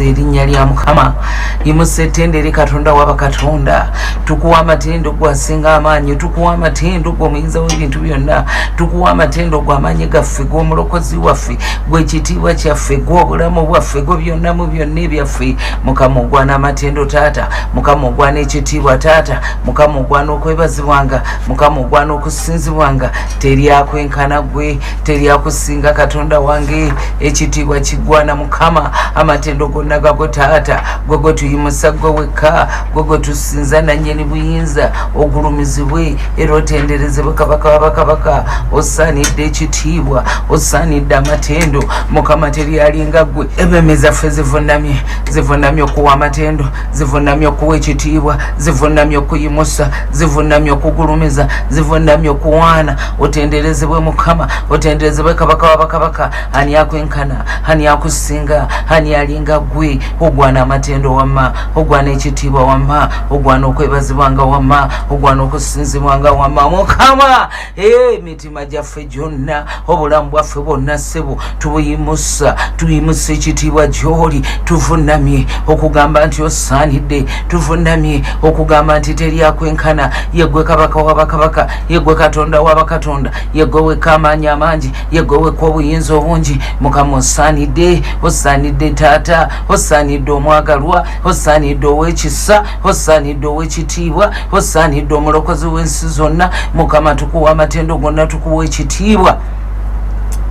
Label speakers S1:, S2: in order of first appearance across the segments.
S1: erinnya lya Mukama. Yimusa ettendere Katonda w'abakatonda. Tukuwa amatendo gwasinga amaanyi, tukuwa amatendo gw'omuyinza w'ebintu byonna, tukuwa amatendo gw'amaanyi gaffe, gw'omulokozi waffe, gw'ekitiibwa kyaffe, gw'obulamu bwaffe, gwe byonna mu byonna ebyaffe. Mukama ogwana amatendo taata, Mukama ogwana ekitiibwa taata, Mukama ogwana okwebazibwanga, Mukama ogwana okusinzibwanga. Teri akwenkana gwe, teri akusinga Katonda wange. Ekitiibwa kigwana Mukama, amatendo gonna gago taata, gwe tuyimusa gwe wekka, gwe tusinza nannyini buyinza, ogulumizibwe era otenderezebwe Kabaka w'abakabaka. Osaanidde ekitiibwa, osaanidde amatendo Mukama, teri alinga gwe. Emmeeme zaffe zivunnamye okuwa amatendo, zivunnamye okuwa ekitiibwa, zivunnamye okuyimusa, zivunnamye okugulumiza, zivunnamye okuwaana. Otenderezebwe Mukama, otenderezebwe Kabaka w'abakabaka. Ani akwenkana, ani akusinga, ani alinga gwe? Ogwana amatendo wamma, ogwana ekitiibwa wamma, ogwana okwebazibwanga wamma, ogwana okusinzibwanga wamma. Mukama emitima gyaffe gyonna, obulamu bwaffe bwonna ssebo tubuyimusa, tuyimusa ekitiibwa gy'oli. Tuvunnamye okugamba nti osaanidde, tuvunnamye okugamba nti teri akwenkana. Yeggwe Kabaka w'abakabaka, yeggwe Katonda w'abakatonda, yeggwe wekka amaanyi amangi, yeggwe wekka obuyinza obungi. Mukama osaanidde, osaanidde taata, osaanidde omwagalwa, osaanidde ow'ekisa, osaanidde ow'ekitiibwa, osaanidde omulokozi w'ensi zonna. Mukama tukuwa amatendo gonna, tukuwa ekitiibwa.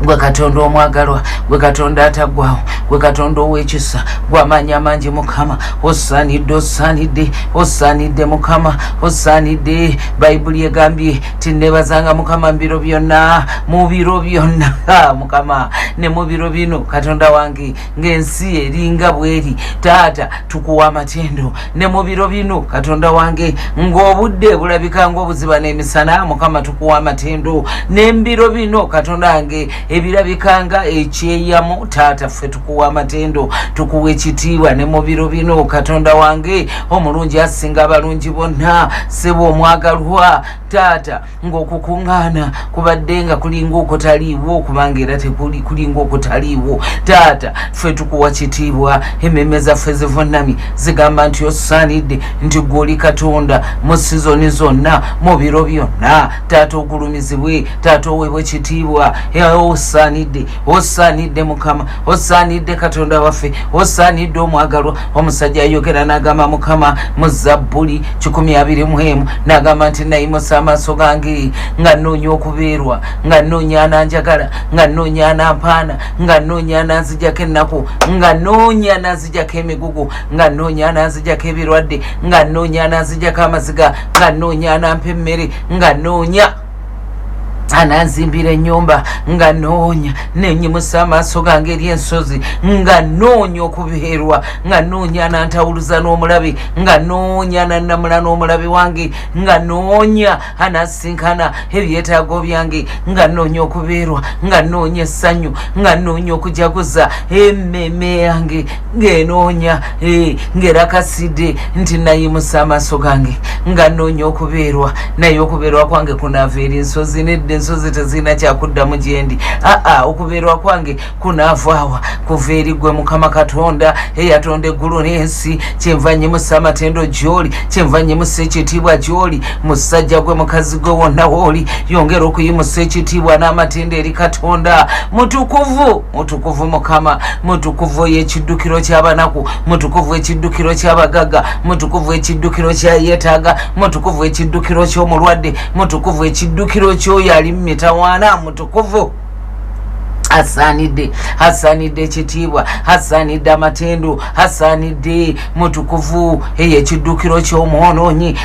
S1: Gwe Katonda omwagalwa, gwe Katonda ataggwawo, gwe Katonda ow'ekisa, gwe amaanyi amangi Mukama. Osaanidde, osaanidde, osaanidde Mukama, osaanidde. Bayibuli egambye tinneebazanga Mukama mu biro byonna, mu biro byonna Mukama, ne mu biro bino Katonda wange ng'ensi eringa bweri. Taata tukuwa amatendo ne mu biro bino Katonda wange ng'obudde bulabika ng'obuziba n'emisana. Mukama tukuwa amatendo n'embiro bino Katonda wange ebirabikanga ekyeyamo. Taata ffe tukuwa amatendo, tukuwa ekitiibwa ne mu biro bino Katonda wange omulungi asinga abalungi bonna. Ssebo omwagalwa taata, ng'okukuŋŋaana kubadde nga kulinga okutaliiwo, kubanga era tekuli kulinga okutaliiwo. Taata ffe tukuwa kitiibwa, emmeeme zaffe zivunnamye zigamba nti osaanidde, nti gw'oli Katonda mu sizoni zonna, mu biro byonna. Taata ogulumizibwe, taata oweebwe ekitiibwa. Osaanidde, osaanidde Mukama, osaanidde Katonda waffe, osaanidde omwagalwa. Omusajja ayogera n'agamba Mukama mu Zabbuli 121 n'agamba nti nayimusa amaaso gange nga nnoonya okubeerwa, nga nnoonya ananjagala, nga nnoonya anampaana, nga nnoonya ananzijjako ennaku, nga nnoonya ananzijjako emigugu, nga nnoonya ananzijjako ebirwadde, nga nnoonya ananzijjako amaziga, nga nnoonya anampa emmere, nga nnoonya ananzimbira ennyumba, nga nnoonya nenyimusa amaaso gange eri ensozi, nga nnoonya okubeerwa, nga nnoonya anantawuluza n'omulabe, nga nnoonya anannamula n'omulabe wange, nga nnoonya anasinkana ebyetaago byange, nga nnoonya okubeerwa, nga nnoonya essanyu, nga nnoonya okujaguza emmeeme yange, ng'enoonya ng'erakasidde nti nayimusa amaaso gange, nga nnoonya okubeerwa. Naye okubeerwa kwange kunaava eri ensozi, nedda ensozi tezirina kyakuddamu gye ndi. Okubeerwa kwange kunaavaawa? Kuva eri ggwe Mukama Katonda eyatonda eggulu n'ensi. Kyenva nnyimusa amatendo gy'oli, kyenva nnyimusa ekitiibwa gy'oli. Musajja gwe mukazi gwe wonna w'oli, yongera okuyimusa ekitiibwa n'amatendo eri Katonda. Mutukuvu, mutukuvu Mukama, mutukuvu y'ekiddukiro ky'abanaku, mutukuvu ekiddukiro ky'abagagga, mutukuvu ekiddukiro ky'ayeetaaga, mutukuvu ekiddukiro ky'omulwadde, mutukuvu ekiddukiro ky'oyo ali mu mitawaana. Mutukuvu asaanidde, asaanidde ekitiibwa, asaanidde amatendo, asaanidde. Mutukuvu ekiddukiro ky'omwonoonyi,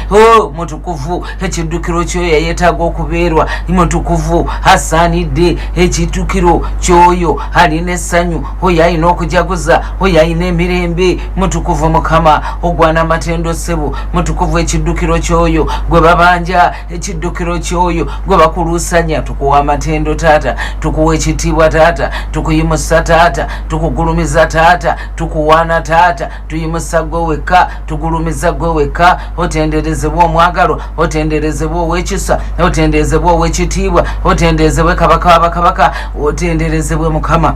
S1: mutukuvu ekiddukiro ky'oyo yeetaaga okubeerwa, mutukuvu asaanidde ekiddukiro ky'oyo alina essanyu, oyo alina okujaguza, oyo alina emirembe. Mutukuvu Mukama ogwana amatendo ssebo, mutukuvu ekiddukiro ky'oyo gwe babanja, ekiddukiro ky'oyo gwe bakuluusanya. Tukuwa amatendo Taata, tukuwa ekitiibwa Taata, tukuyimusa Taata, tukugulumiza Taata, tukuwaana Taata, tuyimusa gwe wekka, tugulumiza gwe wekka. Otenderezebwa omwagalwa, otenderezebwa ow'ekisa, otenderezebwa ow'ekitiibwa, otenderezebwe Kabaka w'abakabaka, otenderezebwe Mukama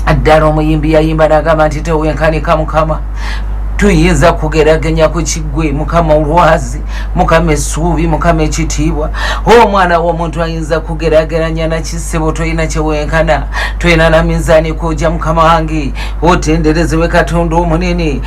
S1: addala omuyimbi yayimba n'agamba nti tewenkanika Mukama tuyinza kugeraganya ku kiggwe Mukama olwazi Mukama essuubi Mukama ekitiibwa omwana w'omuntu ayinza kugerageranya na kisebo toyina kyewenkana toyina na minzaani kujja Mukama wange otenderezebwe Katonda omunene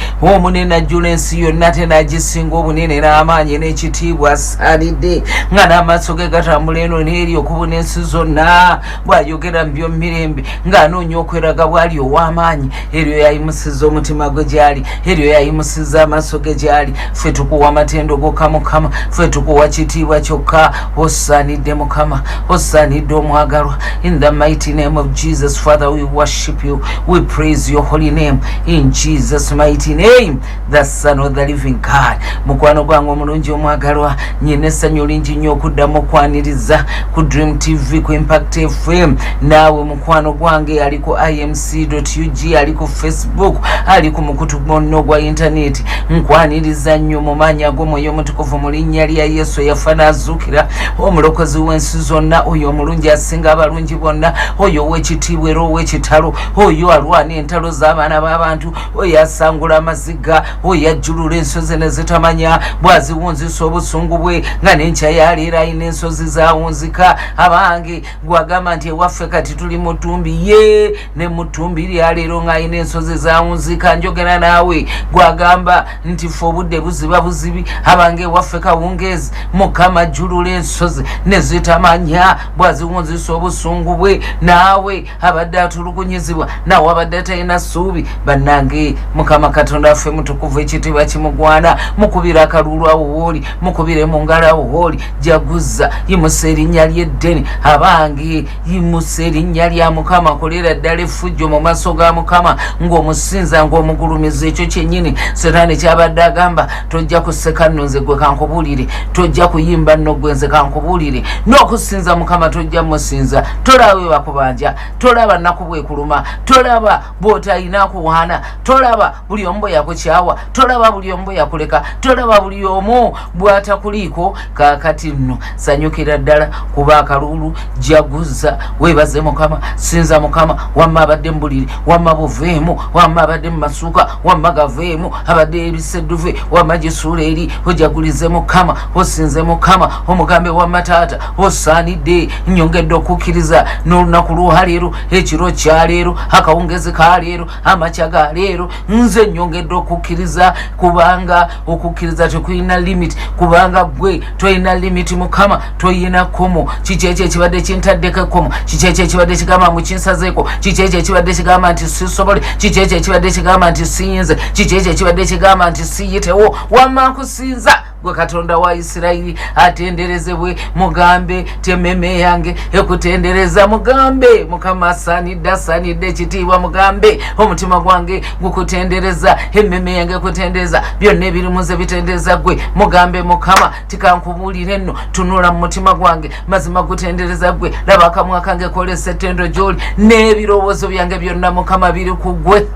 S1: ajjula ensi yonna ate n'agisinga obunene n'amaanyi n'ekitiibwa asaanidde nga n'amaaso ge gatambula eno n'eri okubuna ensi zonna bw'ayogera mu by'omumirembe ng'anoonya okweraga bw'ali ow'amaanyi eryo yayimusiza omutima gwe gy'ali eryo yayimusiza amaaso ge gy'ali ffe tukuwa amatendo gokka Mukama ffe tukuwa kitiibwa kyokka osaanidde Mukama osaanidde omwagalwa in the mighty name of Jesus Father we worship you we praise your holy name in Jesus mighty name the Son of the living God mukwano gwange omulungi omwagalwa nyina essanyu lingi nnyo okuddamu okwaniriza ku Dream TV ku Impact FM naawe mukwano gwange ali ku imc.ug ali ku Facebook ali ku mukutu gonna ogwa internet nkwaniriza nnyo mu maanyi ag'omwoyo omutukuvu mu linnya lya Yesu eyafa n'azuukira omulokozi w'ensi zonna oyo omulungi asinga abalungi bonna oyo ow'ekitiibwa era ow'ekitalo oyo alwana entalo z'abaana b'abantu oyo asangula amaziga oyo ajjulula ensozi ne zitamanya bw'aziwunzisa obusungu bwe nga n'enkya yaleero ayina ensozi zaawunzika abange gwagamba nti ewaffe kati tuli mu ttumbi ye ne mu ttumbi lyaleero ng'ayina ensozi zaawunzika njogera naawe gwagamba nti ffe obudde buziba buzibi abange ewaffe kawungeezi Mukama ajjulula ensozi ne zitamanya bw'aziwunzisa obusungu bwe naawe abadde atulugunyizibwa naawe abadde talina ssuubi bannange Mukama Katonda affe mutukuvu ekitiibwa kimugwana mukubira akalulu awo wooli mukubire mu ngalo awo wooli jaguza yimusa erinnya ly'eddene abange yimusa erinnya lya Mukama kolera ddala effujjo mu maaso ga Mukama ng'omusinza ng'omugulumiza ekyo kyennyini Setaani kyabadde agamba tojja kuseka nno nze gwe kankubuulire tojja kuyimba nno gwe nze kankubuulire n'okusinza Mukama tojja musinza tolaba we bakubanja tolaba nnaku bwekuluma tolaba bw'otayina kuwaana tolaba buli omu bwe yakukyawa tolaba buli omu bwe yakuleka tolaba buli omu bw'atakuliiko kaakati nno sanyukira ddala kuba akalulu jaguza weebaze Mukama sinza Mukama wamma abadde mbulire wamma buveemu wamma abadde mu masuuka wamma gaveemu abadde ebisedduve wamma gisuula eri ojagulize Mukama osinze Mukama omugambe wamma taata osaanidde nnyongedde okukkiriza n'olunaku lwaleero ekiro kyaleero akawungezi kaleero amakya galeero nze nnyongedde okukkiriza kubanga okukkiriza tekuyina limit kubanga gwe toyina limit Mukama toyina komo kiki ekyo ekibadde kintaddeko ekkomo kiki ekyo ekibadde kigamba mukinsazeeko kiki ekyo ekibadde kigamba nti sisobole kiki ekyo ekibadde kigamba nti siyinze kiki ekyo ekibadde kigamba nti siyitewo wamma nkusinza gwe Katonda wa Isirayiri atenderezebwe mugambe tememe yange ekutendereza mugambe Mukama asaanidde ekitiibwa mugambe omutima gwange gukutendereza emmeme yange ekutendereza byonna ebirimuze bitendereza gwe mugambe Mukama tikankubuulire nno tunula mu mutima gwange mazima gutendereza gwe laba akamwa kange kolesa ettendo gy'oli n'ebirowoozo byange byonna Mukama biri ku gwe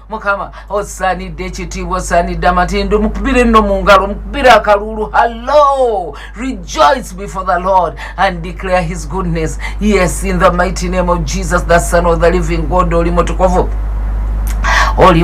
S1: Mukama osaanidde ekitiibwa osaanidde amatindo mukubire nno mu ngalo mukubire akalulu hello rejoice before the Lord and declare his goodness yes in the mighty name of Jesus the Son of the living God oli mutukuvu oli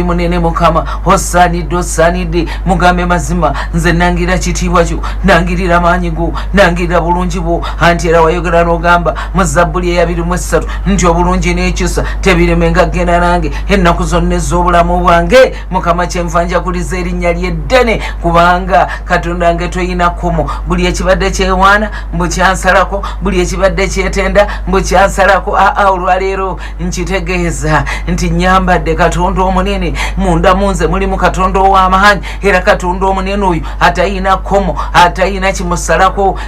S1: munene Mukama osaanidde mugambe mazima nze nangira kitiibwa kyo nangirira maanyi go nangirira bulungi bwo anti era wayogera n'ogamba mu Zabbuli 23 nti obulungi n'ekisa tebiremenga genda nange ennaku zonna ez'obulamu bwange Mukama kyenva njaguliza erinnya ly'eddene kubanga Katonda nge toyina komo buli ekibadde kyewaana mbu kyansalako buli ekibadde kyetenda mbu kyansalako olwaleero nkitegeeza nti nyambadde Katonda omunene munda munze mulimu Katonda ow'amaanyi era Katonda omunene oyo atayina komo atayina kimusalako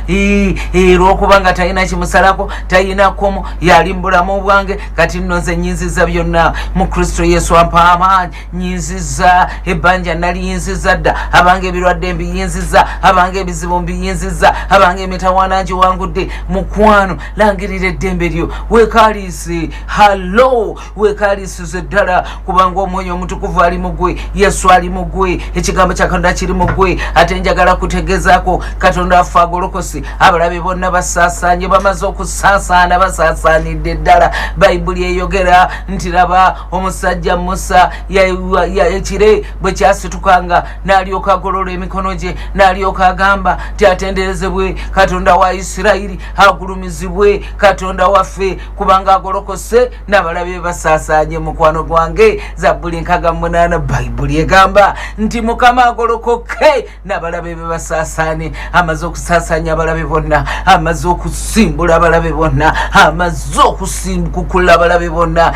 S1: olw'okubanga atayina kimusalako tayina komo yali mu bulamu bwange kati nno nze nyinziza byonna mu Kristo Yesu ampa amaanyi nyinziza ebbanja naliyinziza dda abange ebirwadde mbiyinziza abange ebizibu mbiyinziza abange emitawaana ngiwangudde mukwano langirira eddembe lyo weekaliise hallo akalisize ddala kubanga omwoyo omutukuvu ali mu ggwe, Yesu ali mu ggwe, ekigambo kya Katonda kiri mu ggwe. Ate njagala kutegezaako Katonda affe agolokosi abalabe bonna basaasaanye, bamaze okusaasaana basaasaanidde ddala. Bayibuli eyogera nti laba omusajja Musa ekire bwe kyasitukanga n'alyoka agolola emikono gye n'alyoka agamba ti atenderezebwe Katonda wa Isirayiri, agulumizibwe Katonda waffe kubanga agolokose n'abalabe basaasaanye. Mukwano gwange Zabbuli 8 Bayibuli egamba nti Mukama agolokoke n'abalabe be basaasaane. Amaze okusaasaanya abalabe bonna, amaze okusimbula abalabe bonna, amaze okusimbukula abalabe bonna.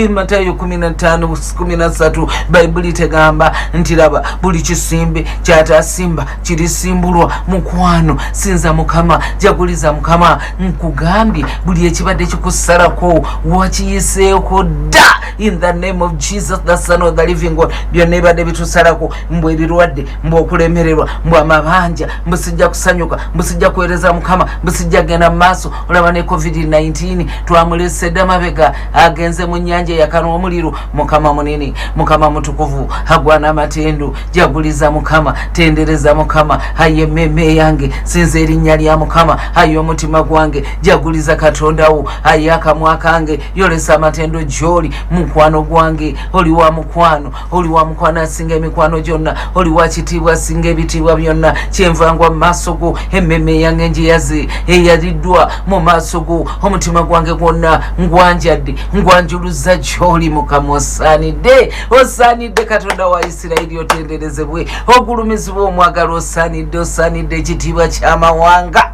S1: Matayo 15:13 Bayibuli tegamba nti laba buli kisimbe kyatasimba kirisimbulwa. Mukwano sinza Mukama, jaguliza Mukama, nkugambye buli ekibadde kikusalako wakiyiseeko dda in the name of Jesus the Son of the living God. Byonna ebadde bitusalako, mbwe ebirwadde, mbwe okulemererwa, mbwe amabanja, mbwe sijja kusanyuka, mbwe sijja kuweereza Mukama, mbwe sijja genda mu maaso. Olaba ne COVID-19 twamulesedde amabega, agenze mu nnyanja yakanwa omuliro. Mukama munene, Mukama mutukuvu, agwana amatendo. Jaguliza Mukama, tendereza Mukama, aye meme yange sinza erinnya lya Mukama, aye omutima gwange jaguliza Katonda wo, aye akamwa kange yolesa amatendo gy'oli. Mukwano gwange oli wa mukwano, oli wa mukwano asinga emikwano gyonna, oli wa kitiibwa asinga ebitiibwa byonna. Kyenvangwa mu maaso go, emmeme yange njeyaze eyaliddwa mu maaso go, omutima gwange gwonna ngwanjadde ngwanjuluza gy'oli. Mukama osaanidde, osaanidde Katonda wa Isirayiri, otenderezebwe, ogulumizibwe, omwagala, osaanidde, osaanidde ekitiibwa ky'amawanga.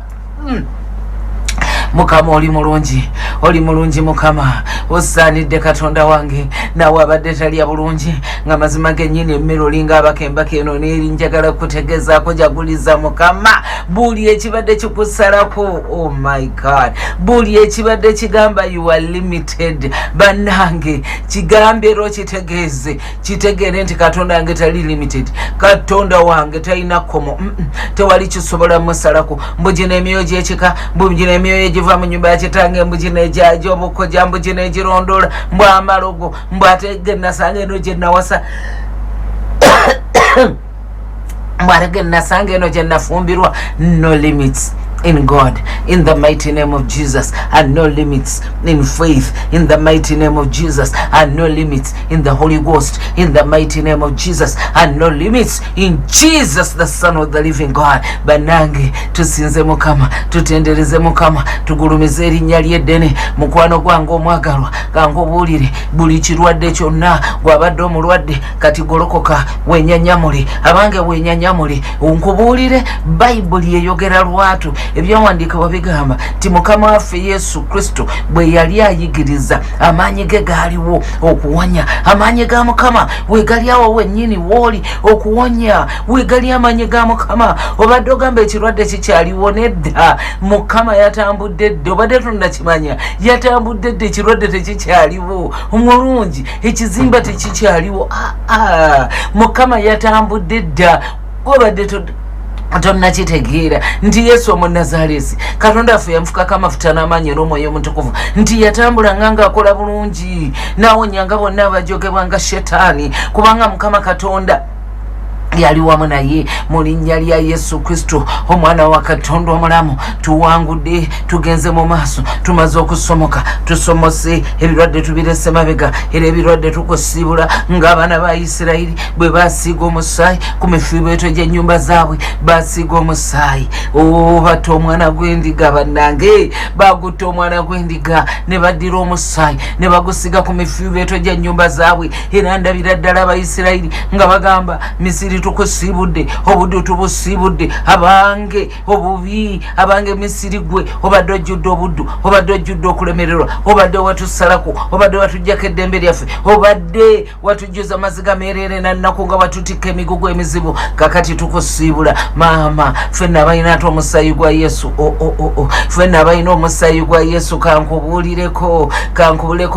S1: Mukama oli mulungi, oli mulungi Mukama, osaanidde Katonda wange. Nawe abadde talya bulungi nga mazima gennyini emmere olinga abakembaka eno n'eri, njagala kutegezaako jaguliza Mukama buli ekibadde kikusalako. Oh my God, buli ekibadde kigamba you are limited. Bannange kigambe era okitegeeze, kitegeere nti Katonda wange tali limited, Katonda wange talina kkomo. Tewali kisobola musalako. Mbugina emyoyo gy'ekika, mbugina emyoyo egiva mu nyumba ya kitange, mbugina ejyaja obukoja, mbugina egirondola, mbw amalogo, mbw ate ge nasanga eno gye nawasa mbw ate ge nasanga eno gye nafumbirwa. No limits in God, in the mighty name of Jesus, and no limits in faith, in the mighty name of Jesus, and no limits in the Holy Ghost, in the mighty name of Jesus, and no limits in Jesus the Son of the living God. Banange tusinze Mukama, tutendereze Mukama, tugulumize erinnya lye eddene. Mukwano gwange omwagalwa, kankubuulire buli kirwadde kyonna gwabadde omulwadde kati golokoka, wenyanyamule abange, wenyanyamule. Nkubuulire Bayibuli eyogera lwatu ebyawandiikibwa bigamba ti Mukama waffe Yesu Kristo bwe yali ayigiriza, amaanyi ge gaaliwo okuwonya. Amaanyi ga Mukama weegali awo wennyini wooli okuwonya, weegali amaanyi ga Mukama. Obadde ogamba ekirwadde kikyaliwo, nedda. Mukama yatambudde dda, obadde tonnakimanya, yatambudde dda, ekirwadde tekikyaliwo. Omulungi, ekizimba tekikyaliwo. Mukama yatambudde dda, obadde tonnakitegeera nti Yesu Omunnazaaleesi, Katonda affe yamufukako amafuta n'amaanyi n'omwoyo omutukuvu, nti yatambulanga ng'akola bulungi, n'awonyanga bonna abajogebwa nga Shetaani, kubanga Mukama Katonda yali wamu naye mu linnya lya Yesu Kristo, omwana wa Katonda omulamu. Tuwangudde, tugenze mu maaso, tumaze okusomoka, tusomose ebirwadde tubirese mabega, era ebirwadde tukusiibula ng'abaana ba Isirayiri bwe basiiga omusaayi ku mifuubeeto gy'ennyumba zaabwe, basiiga omusaayi. Batta omwana gw'endiga, bannange bagutta omwana gw'endiga ne baddira omusaayi ne bagusiga ku mifuubeeto gy'ennyumba zaabwe. Era ndabira ddala Abayisirayiri nga bagamba Misiri tukusiibudde, obudde tubusiibudde, abange obubi, abange Misiri gwe obadde ojjudde obuddu, obadde ojjudde okulemererwa, obadde watusalako, obadde watujjako eddembe lyaffe, obadde watujjuza maziga meerere na nnaku nga watutikka emigugu emizibu. Kakati tukusiibula maama, ffenna abalina ate omusaayi gwa Yesu. Ffenna abalina omusaayi gwa Yesu, kankubuulireko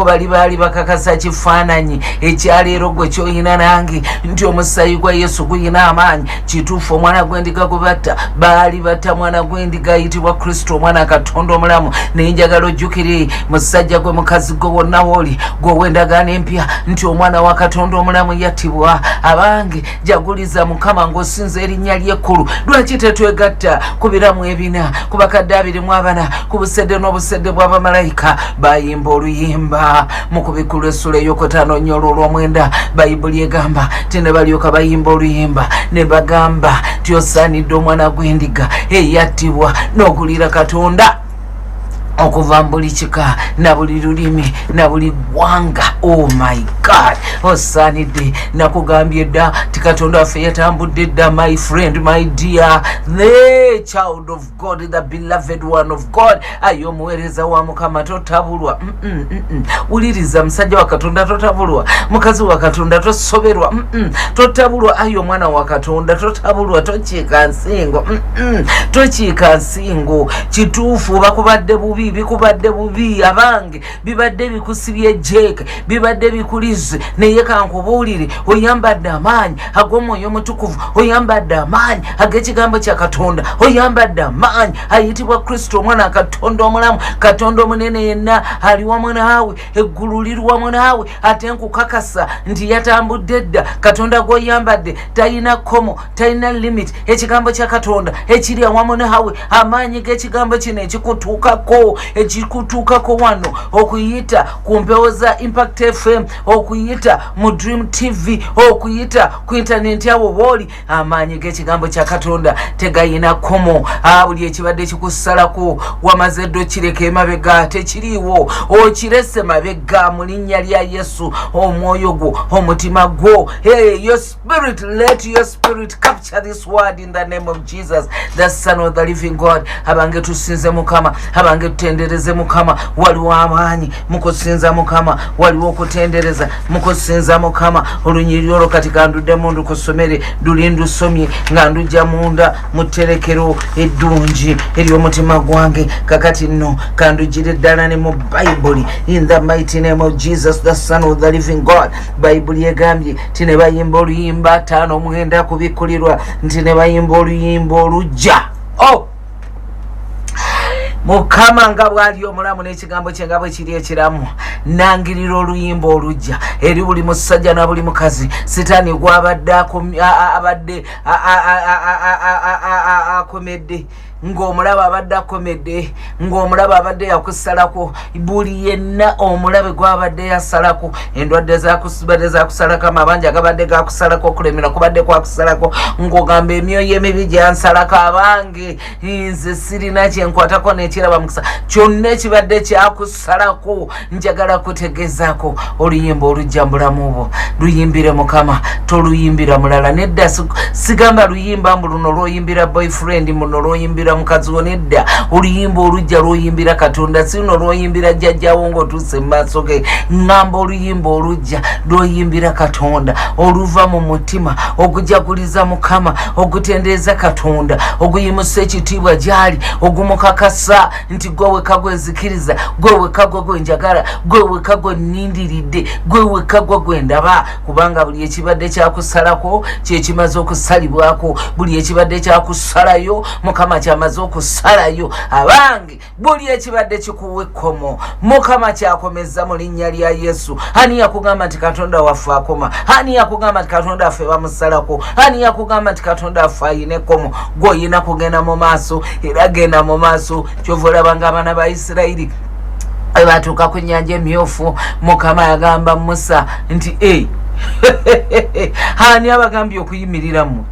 S1: bali baali bakakasa kifaananyi ekyaleero gwe ky'olina nange nti omusaayi gwa Yesu guyina amaanyi kituufu omwana gw'endiga gubatta baali batta mwana gw'endiga ayitibwa Kristo omwana Katonda omulamu naye njagala ojjukire musajja gwe mukazi gwe wonna wooli gw'ow'endagaano empya nti omwana wa Katonda omulamu yattibwa abange jaguliza Mukama ng'osinza erinnya ly'ekkulu lwaki tetwegatta ku biramu ebina ku bakadde 24 ku busedde n'obusedde bw'abamalayika bayimba oluyimba mu kubikulu essula ey'okutaano nnyo olw'omwenda bayibuli egamba ti ne balyoka bayimba oluyimba ne bagamba ti osaanidde omwana gw'endiga eyattibwa n'okulira Katonda okuva mu buli kika na buli lulimi na buli ggwanga. Oh my God, osaanidde nakugambye dda ti Katonda waffe yatambudde dda, my friend, my dear, the child of God, the beloved one of God. Ayo omuweereza wa Mukama totabulwa. Wuliriza musajja wa Katonda totabulwa, mukazi wa Katonda tosoberwa, totabulwa. Ayo omwana wa Katonda totabulwa, tokiika nsingo, tokiika nsingo. Kituufu bakubadde bubi, bikubadde bubi abange, bibadde bikusibye jeke, bibadde bikulize, naye kankubuulire oyambadde amaanyi ag'omwoyo omutukuvu, oyambadde amaanyi ag'ekigambo kya Katonda, oyambadde amaanyi ayitibwa Kristo omwana Katonda omulamu, Katonda omunene yenna ali wamu naawe, eggulu liri wamu naawe. Ate nkukakasa nti yatambudde dda. Katonda gw'oyambadde talina kkomo, talina limit. Ekigambo kya Katonda ekiri awamu naawe, amaanyi g'ekigambo kino ekikutuukako wano, okuyita ku mpewo za Impact FM, okuyita mu Dream TV, okuyita ku internet yawo wooli, amaanyi g'ekigambo kya Katonda tegayina kkomo. Buli ekibadde kikusalako wamaze ddo kireka emabega, tekiriiwo, okirese mabega mu linnya lya Yesu. Omwoyo gwo, omutima gwo, your spirit, let your spirit capture this word in the name of Jesus, the Son of the living God. Abange tusinze Mukama, abange tutendereze Mukama. Waliwo amaanyi mu kusinza Mukama, waliwo okutendereza mu kusinza Mukama. Olunyiriri olwo kati kanduddemu ndukusomere, luli ndusomye nga ndujja munda mu tterekero eddungi ery'omutima gwange. Kakati nno kandugire ddala ne mu Bayibuli, in the mighty name of Jesus, the Son of the living God. Bayibuli egambye nti ne bayimba oluyimba 5:9 kubikkulirwa nti ne bayimba oluyimba olujja. Mukama nga bwali omulamu n'ekigambo kye nga bwe kiri ekiramu, nangirira oluyimba olujja eri buli musajja na buli mukazi Sitaani gw'abadde akomedde, ng'omulaba abadde akomedde, ng'omulaba abadde yakusalako, buli yenna omulabe gw'abadde yasalako, endwadde zakubadde zakusalako, amabanja gabadde gakusalako, okulemera kubadde kwakusalako, ng'ogamba emyoyo emibi gyansalako. Abange nze sirina kyenkwatako n'ekiraba mukisa, kyonna ekibadde kyakusalako njagala kutegezaako oluyimba olujja mu bulamu bwo. Luyimbire Mukama, toluyimbira mulala. Nedda sigamba luyimba mbu luno lwoyimbira boyfriend, muno lwoyimbira mukazi wo. Nedda, oluyimba olujja lwoyimbira Katonda, si luno lwoyimbira jjajjawo ng'otuuse mu maaso ge. Ngamba oluyimba olujja lwoyimbira Katonda, oluva mu mutima, okujaguliza Mukama, okutendereza Katonda, okuyimusa ekitiibwa gy'ali, ogumukakasa nti gwe wekka gwezikiriza, gwe wekka gwe njagala, gwe wekka gwe nnindiridde, gwe wekka gwe ndaba. Kubanga buli ekibadde kyakusalako kye kimaze okusalibwako, buli ekibadde kyakusalayo Mukama kyamaze okusalayo. Abange buli ekibadde kikuwa ekkomo Mukama kyakomeza mu linnya lya Yesu. Ani yakugamba nti Katonda waffe akoma? Ani yakugamba nti Katonda waffe bamusalako? Ani yakugamba nti Katonda waffe ayina ekkomo? Gw'oyina kugenda mu maaso, era genda mu maaso. Kyova olabanga abaana ba Isirayiri batuuka ku nnyanja emyufu, Mukama yagamba Musa nti ani abagambye okuyimirira mmwe?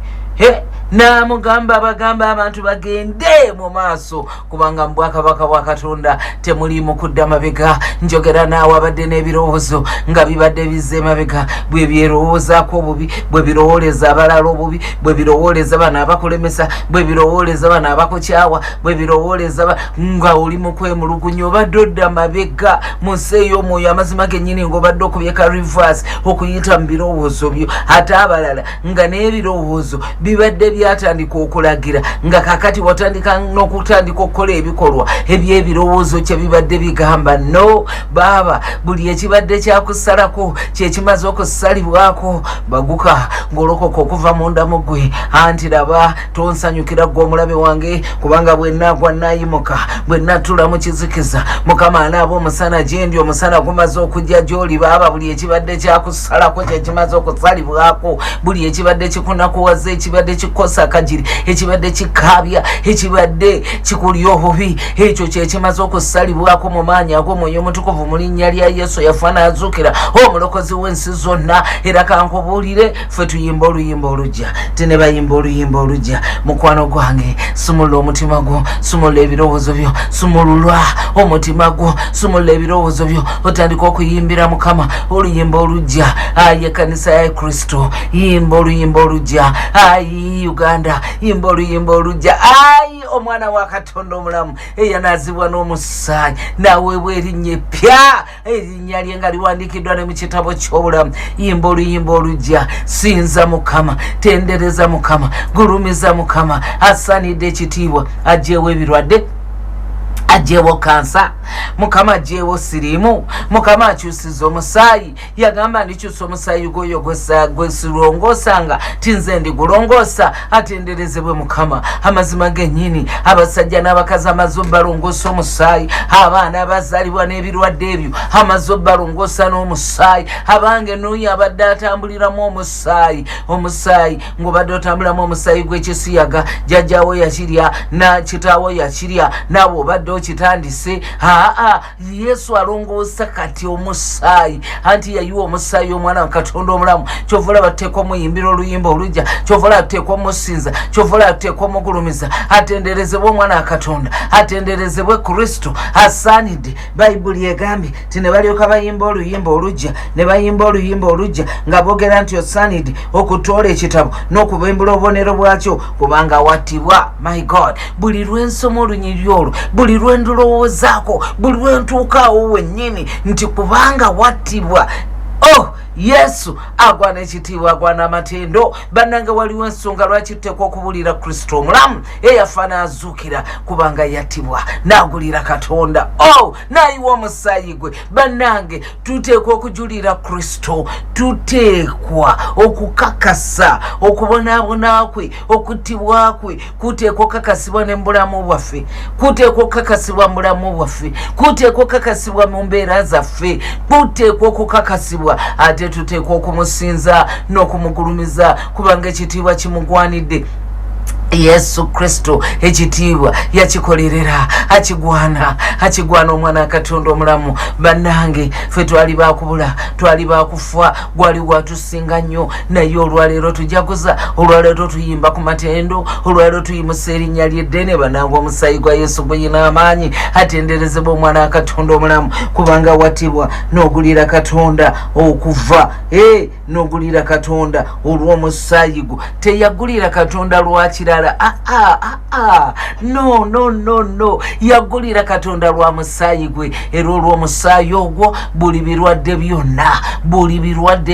S1: Namugamba bagamba abantu bagende mu maaso, kubanga mu bwakabaka bwa Katonda temulimu kudda mabega. Njogera naawe abadde n'ebirowoozo nga bibadde bizze mabega, bwe byerowoozaako obubi, bwe birowooleza abalala obubi, bwe birowooleza bano abakulemesa, bwe birowooleza bano abakukyawa, bwe birowooleza nga oli mu kwemulugunya, obadde odda mabega mu nsi ey'omwoyo. Amazima gennyini ng'obadde okubyeka reverse okuyita mu birowoozo byo, ate abalala nga n'ebirowoozo bibadde byatandika okulagira nga kakati watandika n'okutandika okukola ebikolwa eby'ebirowoozo kye bibadde bigamba no baaba buli ekibadde kyakusalako kyekimaze okusalibwako baguka ng'olokoka okuva munda mu ggwe anti laba tonsanyukira ggwe omulabe wange kubanga bwe nnaagwa nnayimuka bwe nnatula mu kizikiza mukama anaaba omusana gye ndi omusana gumaze okujja gy'oli baaba buli ekibadde kyakusalako kyekimaze okusalibwako buli ekibadde kikunakuwaza ekibadde kikukosa akagiri ekibadde kikaabya ekibadde kikulya obubi ekyo kyekimaze okusalibwako mu maanyi ag'omwoyo omutukuvu mu linnya lya yesu yafa n'azuukira omulokozi w'ensi zonna era kankubuulire ffe tuyimba oluyimba olujja tene bayimba oluyimba olujja mukwano gwange sumula omutima gwo sumula ebirowoozo byo sumululwa omutima gwo sumula ebirowoozo byo otandika okuyimbira mukama oluyimba olujja ayi ekkanisa ya kristo yimba oluyimba olujja ayi uganda yimba oluyimba olujja ayi omwana wa katonda omulamu eyanaazibwa n'omusaayi naweebwa erinnya eppya erinnya lye nga liwandiikiddwa ne mu kitabo ky'obulamu yimba oluyimba olujja sinza mukama tendereza mukama gulumiza mukama asaanidde ekitiibwa ajeewo ebirwadde ajeewo kansa mukama ajeewo siriimu mukama akyusiza omusaayi yagamba ndikyusa omusaayi gwoyo gwesirongosanga tinze ndigulongoosa atenderezebwe mukama amazima gennyini abasajja n'abakazi amaze obbalongoosa omusaayi abaana abazaalibwa n'ebirwadde ebyo amaze obbalongoosa n'omusaayi abange n'oyo abadde atambuliramu omusaayi ng'obadde otambulamu omusaayi gw'ekisiyaga jjajjaawo yakirya na kitaawo yakirya naawe obadde okitandise yesu alongoosa kati omusaayi anti yayiwa omusaayi omwana wa katonda omulamu kyova olaba tuteekwa omuyimbira oluyimba olujja kyova olaba tuteekwa omusinza kyova olaba tuteekwa omugulumiza atenderezebwe omwana wa katonda atenderezebwe kristo asaanidde bayibuli egambye ti ne balyoka bayimba oluyimba olujja ne bayimba oluyimba olujja nga boogera nti osaanidde okutoola ekitabo n'okubimbula obubonero bwakyo kubanga wattibwa my god buli lwensoma olunyiri olwo buli lwendulowoozaako buli lwentuukaawo wennyini nti kubanga wattibwa yesu agwana ekitiibwa agwana amatendo bannange waliwo ensonga lwaki tuteekwa okubuulira kristo omulamu eyafa n'azuukira kubanga yattibwa n'agulira katonda n'ayiwa omusaayi gwe bannange tuteekwa okujulira kristo tuteekwa okukakasa okubonaabona kwe okuttibwa kwe kuteekwa okukakasibwa ne mu bulamu bwaffe kuteekwa okukakasibwa mu bulamu bwaffe kuteekwa okukakasibwa mu mbeera zaffe kuteekwa okukakasibwa ate tuteekwa okumusinza n'okumugulumiza kubanga ekitiibwa kimugwanidde yesu kristo ekitiibwa yakikolerera akigwana omwana akatonda omulamu bannange ffe twali bakubula twali bakufa gwali gwatusinga nnyo naye olwaleero tujaguza olwaleero tuyimba ku matendo olwaleero tuyimusa erinnya lyeddene bannange omusaayi gwa yesu guyina amaanyi atenderezebwa omwana akatonda omulamu kubanga wattibwa n'ogulira katonda okuva n'ogulira katonda olw'omusaayi gwo teyagulira katonda lwakirala no yagulira katonda lwa musaayi gwe era olw'omusaayi ogwo buli birwadde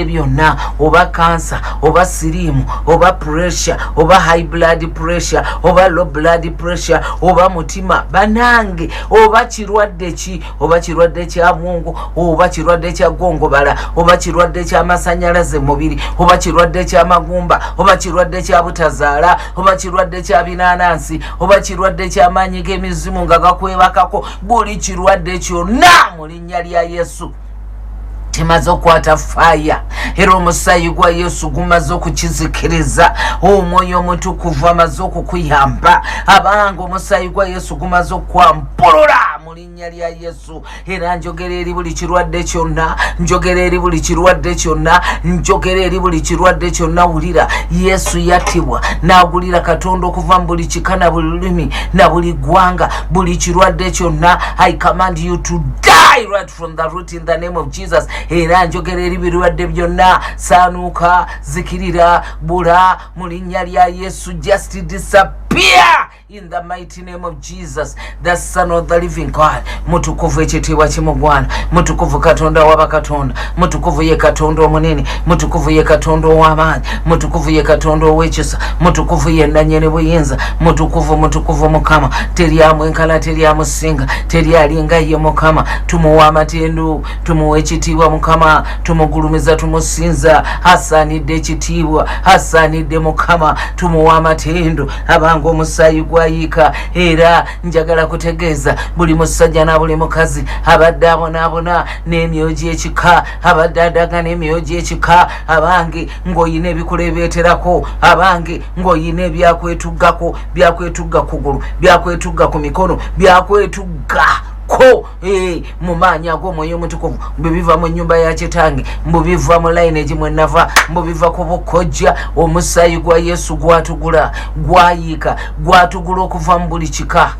S1: byonna oba kansa oba siriimu oba pressure oba high blood pressure oba low blood pressure oba mutima banange oba kirwadde ki oba kirwadde kya bwongo oba kirwadde kya gongobala oba kirwadde kya masanyalaze mubiri oba kirwadde kya magumba oba kirwadde kya butazaala oba kirwadde kya binanansi oba kirwadde ky'amaanyi g'emizimu nga gakwebakako buli kirwadde kyonna mu linnya lya yesu kimaze okukwata faya era omusaayi gwa yesu gumaze okukizikiriza omwoyo omutukuvu amaze okukuyamba abanga omusaayi gwa yesu gumaze okwampulula mu linnya lya yesu era njogera eri buli kirwadde kyonna njogera eri buli kirwadde kyonna njogera eri buli kirwadde kyonna wulira yesu yattibwa n'agulira katonda okuva mu buli kika na buli lulimi na buli ggwanga buli kirwadde kyonna I command you to die right from the root in the name of Jesus era njogera eri birwadde byonna saanuuka zikirira bula mu linnya lya yesu just disappear in the mighty name of Jesus, the Son of the living God. Mutukuvu ekitiibwa kimugwana, mutukuvu Katonda w'abakatonda, mutukuvu ye Katonda omunene, mutukuvu ye Katonda ow'amaanyi, mutukuvu ye Katonda ow'ekisa, mutukuvu ye nannyini buyinza, mutukuvu Mukama, teri amwenkana, teri amusinga, teri alinga ye Mukama. Tumuwa amatendo, tumuwa ekitiibwa Mukama, tumugulumiza, tumusinza, asaanidde ekitiibwa, asaanidde Mukama, tumuwa amatendo. Abanga omusaayi gwayika, era njagala kutegeeza buli musajja na buli mukazi abadde abonaabona n'emyogi ekika, abadde adaga n'emyogi ekika, abange ng'oyina ebikuleebeeterako, abange ng'oyina ebyakwetugako, byakwetugga kugulu, byakwetugga ku mikono, byakwetugga ko mu maanyi ag'omwoyo omutukuvu, mbubiva mu nnyumba ya kitange, mbubiva mu lineage mwe nava, mbubiva ku bukojja. Omusaayi gwa Yesu gwatugula, gwayika, gwatugula okuva mu buli kika,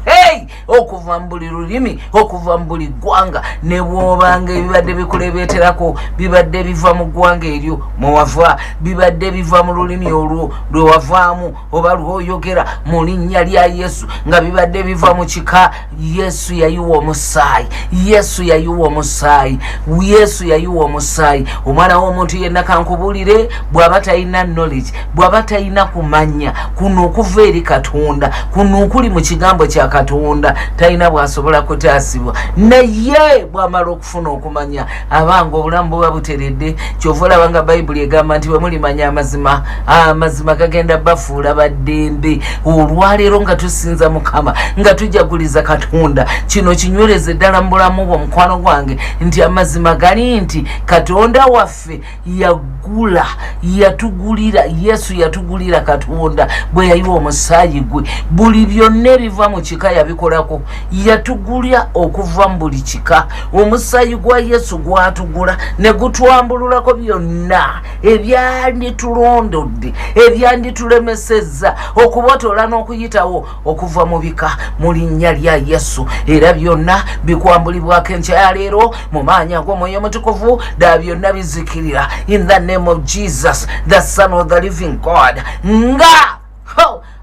S1: okuva mu buli lulimi, okuva mu buli ggwanga. Ne bw'obanga ebibadde bikuleebeeterako bibadde biva mu ggwanga eryo mwewava, bibadde biva mu lulimi olwo lwe wavaamu oba lw'oyogera mu linnya lya Yesu, nga bibadde biva mu kika, Yesu yayiwa omusaayi, Yesu yayiwa omusaayi, Yesu yayiwa omusaayi. Omwana w'omuntu yenna kankubulire, bw'aba talina knowledge, bw'aba talina kumanya kuno okuva eri Katonda, kuno okuli mu kigambo kya Katonda, talina bw'asobola kutaasibwa. Naye bw'amala okufuna okumanya, abanga obulamu buba buteredde. Kyova olaba nga Bayibuli egamba nti bwe mulimanya amazima, amazima gagenda bafuula baddembe. Olwaleero nga tusinza Mukama, nga tujaguliza Katonda, kino kinywereze ddala mu bulamu bwo mukwano gwange, nti amazima gali nti Katonda waffe yagula, yatugulira, Yesu yatugulira Katonda bwe yayiwa omusaayi gwe. Buli byonna ebiva mu kika yabikolako, yatugulya okuva mu buli kika. Omusaayi gwa Yesu gwatugula ne gutwambululako byonna ebyanditulondodde, ebyanditulemesezza okubotola n'okuyitawo okuva mu bika mu linnya lya Yesu. Era byonna bikwambulibwako enkyaleero mu maanyi ag'omwoyo omutukuvu, ddala byonna bizikirira in the name of Jesus, the Son of the living God. Nga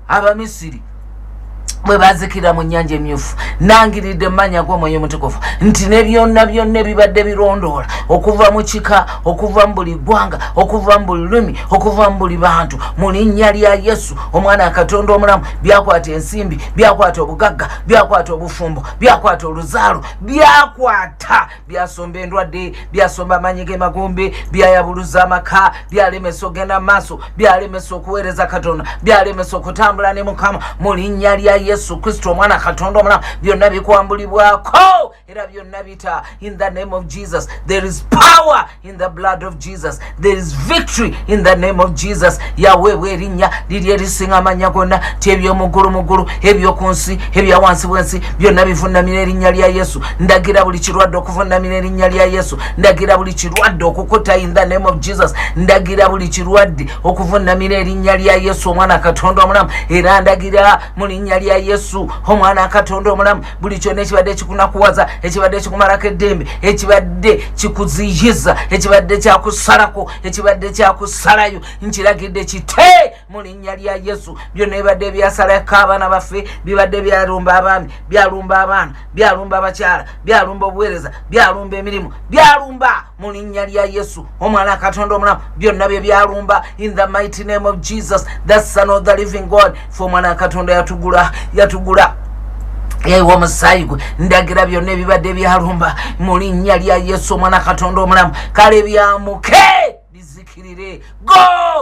S1: Abamisiri bwe bazikira mu nnyanja emyufu, nangiridde mmanya gw'omwoyo omutukuvu nti ne byonna ebibadde birondoola okuva mu kika, okuva mu buli ggwanga, okuva mu buli lulimi, okuva mu buli bantu, mu linnya lya Yesu omwana wa Katonda omulamu, byakwata ensimbi, byakwata obugagga, byakwata obufumbo, byakwata oluzaalo, byasomba endwadde, byasomba amanyi g'emagombe, byayabuluza amaka, byalemesa ogenda mu maaso, byalemesa okuweereza Katonda, byalemesa okutambula ne Mukama. Mu linnya lya Yesu Kristo omwana Katonda omulamu, byonna bikwambulibwako era byonna bita in the name of Jesus. There is power in the blood of Jesus. There is victory in the name of Jesus. Yaweebwa erinnya liri erisinga amanya gonna, ti eby'omuggulu, eby'oku nsi, ebya wansi bw'ensi, byonna bivunnamira erinnya lya Yesu. Ndagira buli kirwadde okuvunnamira erinnya lya Yesu. Ndagira buli kirwadde okukuta in the name of Jesus. Ndagira buli kirwadde okuvunnamira erinnya lya Yesu omwana Katonda omulamu. Era ndagira mu linnya lya Yesu omwana Katonda omulamu, buli kyonna ekibadde kikunakuwaza, ekibadde kikumalako eddembe, ekibadde kikuziyiza, ekibadde kyakusalako, ekibadde kyakusalayo, nkiragidde kite mu linnya lya Yesu. Byonna ebibadde byasalako abaana baffe, bibadde byalumba abaami, byalumba abaana, byalumba abakyala, byalumba obuweereza, byalumba emirimu, byalumba mu linnya lya Yesu omwana Katonda omulamu, byonna bye byalumba in the mighty name of Jesus, the Son of the living God. For omwana Katonda yatugula yayiwa omusaayi gwe. Ndagira byonna ebibadde byalumba mu linnya lya Yesu omwana Katonda omulamu, kale byamuke bizikirire. Go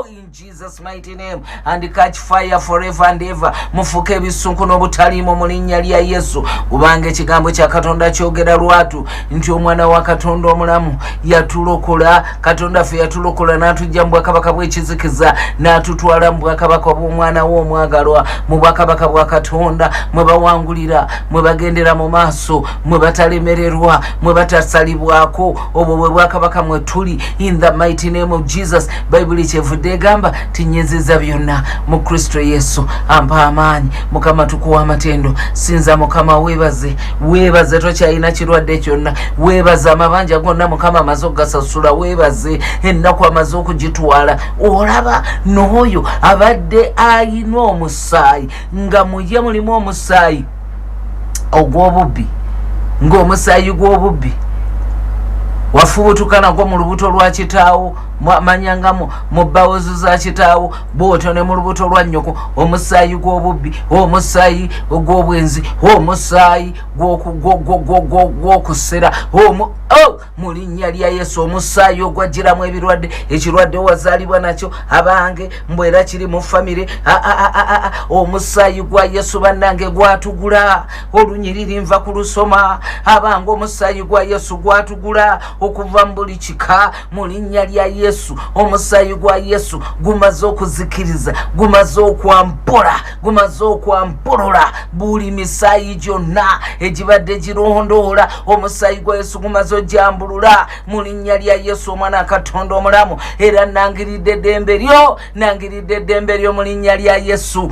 S1: in Jesus mighty name and catch fire forever and ever. Mufuke ebisunku n'obutaliimu mu linnya lya Yesu, kubanga ekigambo kya Katonda kyogera lwatu nti omwana wa Katonda omulamu yatulokola. Katonda ffe yatulokola n'atujja mu bwakabaka bw'ekizikiza n'atutwala mu bwakabaka bw'omwana w'omwagalwa, mu bwakabaka bwa Katonda mwe bawangulira, mwe bagendera mu maaso, mwe batalemererwa, mwe batasalibwako. Obwo bwe bwakabaka mwe tuli in the mighty name name of Jesus. Bible kyevudde egamba tinyezeza byonna mu Kristo Yesu ampa amaanyi. Mukama tukuwa amatendo. Sinza Mukama weebaze tokyalina kirwadde kyonna. Weebaze amabanja gonna Mukama amaze ogasasula. Weebaze ennaku amaze okugitwala. Olaba n'oyo abadde ayina omusaayi nga muye mulimu omusaayi ogw'obubbi, ng'omusaayi gw'obubbi wafubutuka nagwo mu lubuto lwa kitaawo, manyangamo mu bbaawozo za kitaawo, bw'otyo ne mu lubuto lwa nnyoko. Omusaayi gw'obubbi, omusaayi ogw'obwenzi, omusaayi gw'okusera, mu linnya lya Yesu omusaayi ogwajjiramu ebirwadde, ekirwadde wazaalibwa nakyo abange mbwera kiri mu famire. Omusaayi gwa Yesu bannange gwatugula. Olunyiriri nva ku lusoma abange omusaayi gwa Yesu gwatugula okuva mu buli kika mu linnya lya Yesu. Omusaayi gwa Yesu gumaze okuzikiriza, gumaze okwampolola buli misaayi gyonna egibadde girondoola. Omusaayi gwa Yesu gumaze ojambulula mu linnya lya Yesu omwana Katonda omulamu. Era nangiridde eddembe lyo mu linnya lya Yesu.